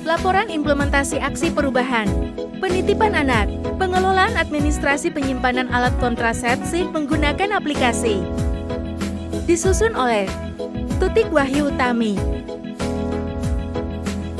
Laporan implementasi aksi perubahan. Penitipan anak. Pengelolaan administrasi penyimpanan alat kontrasepsi menggunakan aplikasi. Disusun oleh Tutik Wahyu Utami.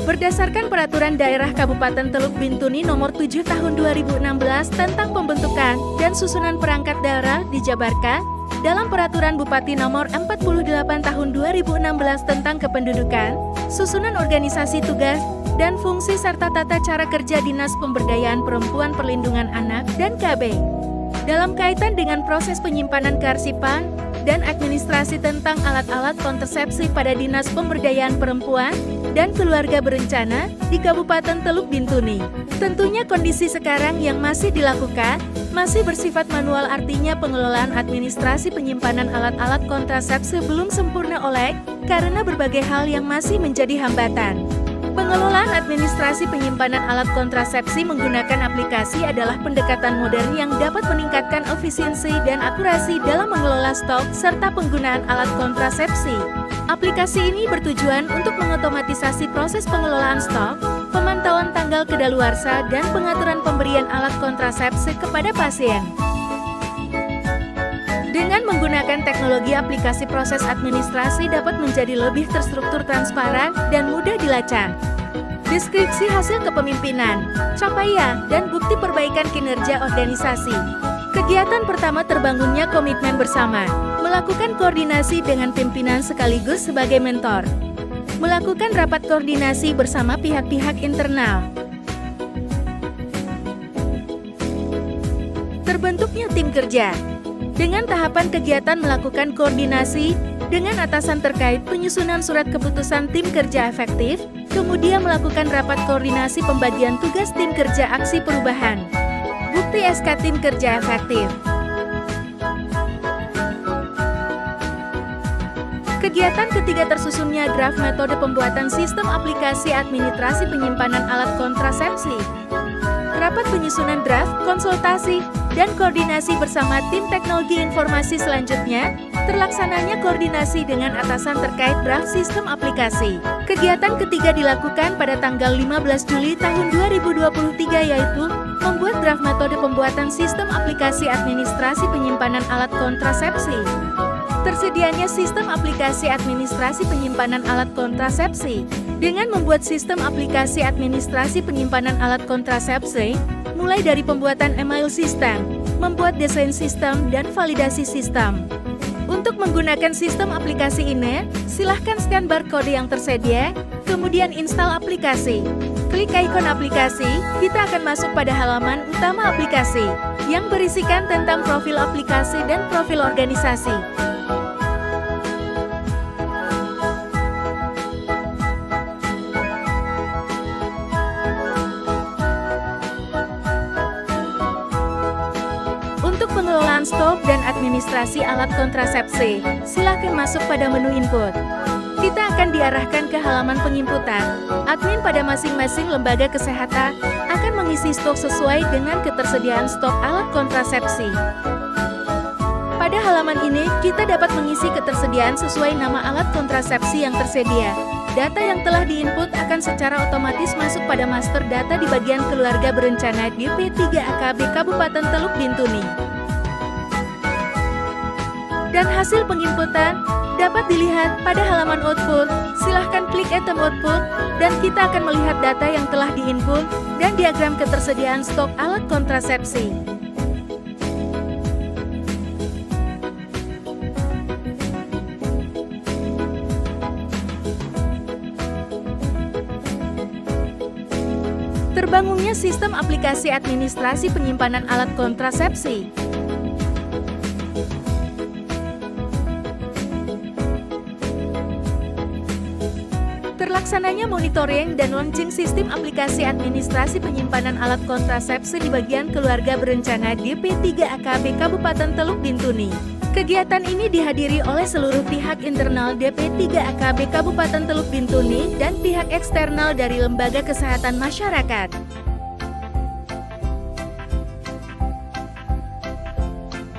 Berdasarkan Peraturan Daerah Kabupaten Teluk Bintuni Nomor 7 Tahun 2016 tentang pembentukan dan susunan perangkat daerah dijabarkan dalam Peraturan Bupati Nomor 48 Tahun 2016 tentang kependudukan, susunan organisasi tugas, dan fungsi serta tata cara kerja Dinas Pemberdayaan Perempuan Perlindungan Anak dan KB. Dalam kaitan dengan proses penyimpanan kearsipan dan administrasi tentang alat-alat kontrasepsi pada Dinas Pemberdayaan Perempuan dan Keluarga Berencana di Kabupaten Teluk Bintuni. Tentunya kondisi sekarang yang masih dilakukan masih bersifat manual, artinya pengelolaan administrasi penyimpanan alat-alat kontrasepsi belum sempurna karena berbagai hal yang masih menjadi hambatan. Pengelolaan administrasi penyimpanan alat kontrasepsi menggunakan aplikasi adalah pendekatan modern yang dapat meningkatkan efisiensi dan akurasi dalam mengelola stok serta penggunaan alat kontrasepsi. Aplikasi ini bertujuan untuk mengotomatisasi proses pengelolaan stok, pemantauan tanggal kedaluarsa, dan pengaturan pemberian alat kontrasepsi kepada pasien. Dengan menggunakan teknologi aplikasi, proses administrasi dapat menjadi lebih terstruktur, transparan, dan mudah dilacak. Deskripsi hasil kepemimpinan, capaian, dan bukti perbaikan kinerja organisasi. Kegiatan pertama, terbangunnya komitmen bersama. Melakukan koordinasi dengan pimpinan sekaligus sebagai mentor. Melakukan rapat koordinasi bersama pihak-pihak internal. Terbentuknya tim kerja. Dengan tahapan kegiatan melakukan koordinasi dengan atasan terkait penyusunan surat keputusan tim kerja efektif, kemudian melakukan rapat koordinasi pembagian tugas tim kerja aksi perubahan. Bukti SK tim kerja efektif. Kegiatan ketiga, tersusunnya draft metode pembuatan sistem aplikasi administrasi penyimpanan alat kontrasepsi. Rapat penyusunan draft, konsultasi, dan koordinasi bersama tim teknologi informasi. Selanjutnya, terlaksananya koordinasi dengan atasan terkait draft sistem aplikasi. Kegiatan ketiga dilakukan pada tanggal 15 Juli tahun 2023, yaitu membuat draft metode pembuatan sistem aplikasi administrasi penyimpanan alat kontrasepsi. Tersedianya sistem aplikasi administrasi penyimpanan alat kontrasepsi. Dengan membuat sistem aplikasi administrasi penyimpanan alat kontrasepsi, mulai dari pembuatan email sistem, membuat desain sistem, dan validasi sistem. Untuk menggunakan sistem aplikasi ini, silahkan scan barcode yang tersedia, kemudian install aplikasi. Klik ikon aplikasi, kita akan masuk pada halaman utama aplikasi, yang berisikan tentang profil aplikasi dan profil organisasi. Untuk pengelolaan stok dan administrasi alat kontrasepsi, silakan masuk pada menu input. Kita akan diarahkan ke halaman penginputan. Admin pada masing-masing lembaga kesehatan akan mengisi stok sesuai dengan ketersediaan stok alat kontrasepsi. Pada halaman ini, kita dapat mengisi ketersediaan sesuai nama alat kontrasepsi yang tersedia. Data yang telah diinput akan secara otomatis masuk pada master data di bagian keluarga berencana DP3AKB Kabupaten Teluk Bintuni. Dan hasil penginputan dapat dilihat pada halaman output. Silahkan klik item output, dan kita akan melihat data yang telah diinput dan diagram ketersediaan stok alat kontrasepsi. Terbangunnya sistem aplikasi administrasi penyimpanan alat kontrasepsi. Terlaksananya monitoring dan launching sistem aplikasi administrasi penyimpanan alat kontrasepsi di bagian keluarga berencana DP3AKB Kabupaten Teluk Bintuni. Kegiatan ini dihadiri oleh seluruh pihak internal DP3AKB Kabupaten Teluk Bintuni dan pihak eksternal dari lembaga kesehatan masyarakat.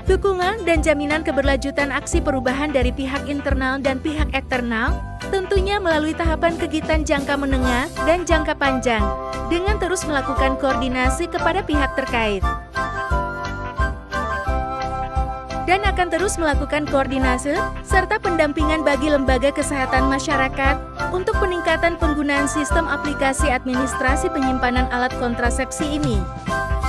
Dukungan dan jaminan keberlanjutan aksi perubahan dari pihak internal dan pihak eksternal Tentunya melalui tahapan kegiatan jangka menengah dan jangka panjang, dengan terus melakukan koordinasi kepada pihak terkait. Dan akan terus melakukan koordinasi serta pendampingan bagi lembaga kesehatan masyarakat untuk peningkatan penggunaan sistem aplikasi administrasi penyimpanan alat kontrasepsi ini.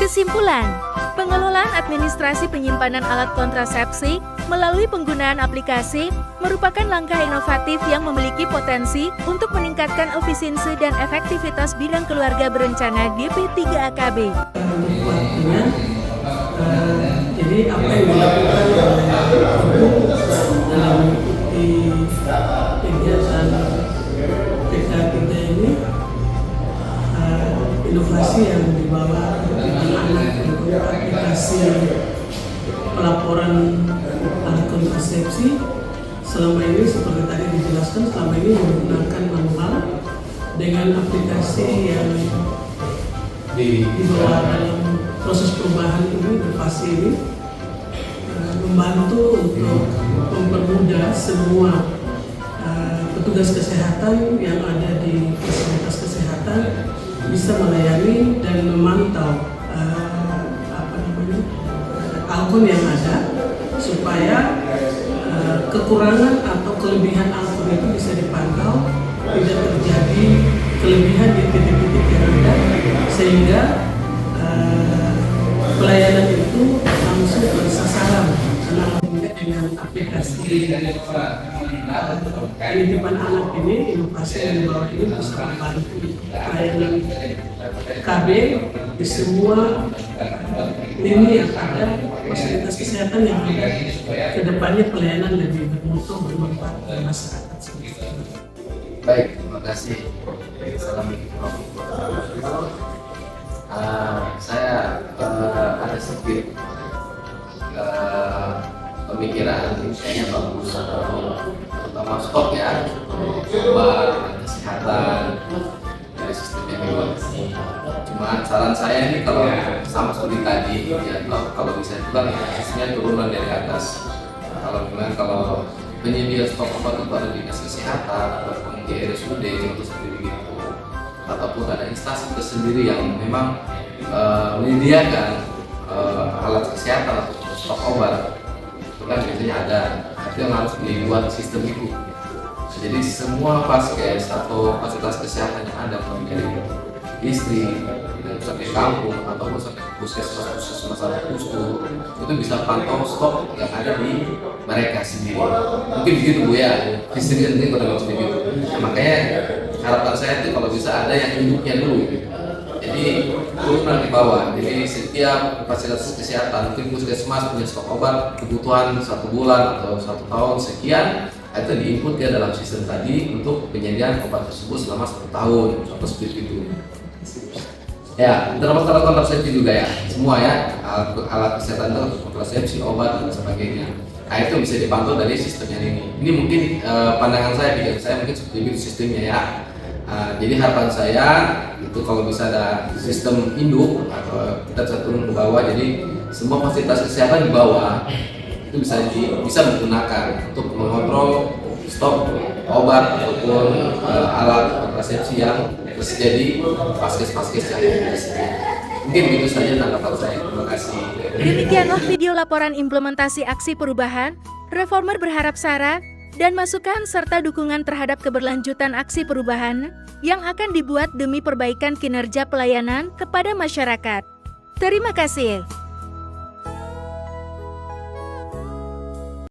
Kesimpulan, pengelolaan administrasi penyimpanan alat kontrasepsi melalui penggunaan aplikasi merupakan langkah inovatif yang memiliki potensi untuk meningkatkan efisiensi dan efektivitas bidang keluarga berencana GP3AKB. Jadi apa yang dilakukan dalam mengikuti kegiatan TK kita ini, inovasi yang dibawa anak-anak untuk aplikasi pelaporan alat kontrasepsi selama ini seperti tadi dijelaskan, selama ini menggunakan manual dengan aplikasi yang dibawa dalam proses perubahan ini, inovasi ini membantu untuk mempermudah semua petugas kesehatan yang ada di fasilitas kesehatan bisa melayani dan memantau alkun yang ada supaya kekurangan atau kelebihan alkun itu bisa dipantau, tidak terjadi kelebihan di titik-titik yang ada, sehingga pelayanan itu langsung bersasaran. Karena dengan aplikasi penitipan anak ini, inovasi yang dibawa ini bisa membantu pelayanan KB di semua lini yang ada, fasilitas kesehatan yang ada. Kedepannya pelayanan lebih bermutu, bermanfaat bagi masyarakat. Baik, terima kasih. Assalamualaikum. Saya ada sedikit pemikiran kayaknya bagus, terutama stok ya, buat kesehatan dari sistem yang dibuat. Cuma saran saya ini kalau sama seperti tadi, ya kalau bisa juga sistemnya turunan dari atas. Kalau penyedia stok obat itu ada di dinas kesehatan ataupun di RSUD contoh seperti itu, ataupun ada instansi tersendiri yang memang menyediakan alat kesehatan atau stok obat, itu kan biasanya ada, itu yang harus dibuat sistem itu. Jadi semua vaskes atau fasilitas kesehatan yang ada, dari istri, sampai kampung ataupun sampai puskesmas atau puskesmas, itu bisa pantau stok yang ada di mereka sendiri. Mungkin begitu Bu ya, istri nanti pada harus begitu. Makanya harapan saya itu kalau bisa ada yang induknya dulu. Jadi turunan di bawah. Jadi setiap fasilitas kesehatan, mungkin puskesmas punya stok obat kebutuhan 1 bulan atau 1 tahun sekian, itu diinput ke dalam sistem tadi untuk penyediaan obat tersebut selama 1 tahun, contoh seperti itu. Ya, termasuk alat kontrasepsi juga ya, semua ya, alat kesehatan itu kontrasepsi, obat dan sebagainya. Nah itu bisa dipantau dari sistemnya ini. Ini mungkin pandangan saya, pikiran saya mungkin seperti itu sistemnya ya. Jadi harapan saya itu kalau bisa ada sistem induk atau kita bisa turun ke bawah, jadi semua fasilitas kesehatan di bawah itu bisa menggunakan untuk mengontrol stok obat ataupun alat kontrasepsi yang tersedia di vaskes-vaskes yang ada. Mungkin begitu saja tanggapan saya. Terima kasih. Demikianlah video laporan implementasi aksi perubahan. Reformer berharap saran dan masukan serta dukungan terhadap keberlanjutan aksi perubahan yang akan dibuat demi perbaikan kinerja pelayanan kepada masyarakat. Terima kasih.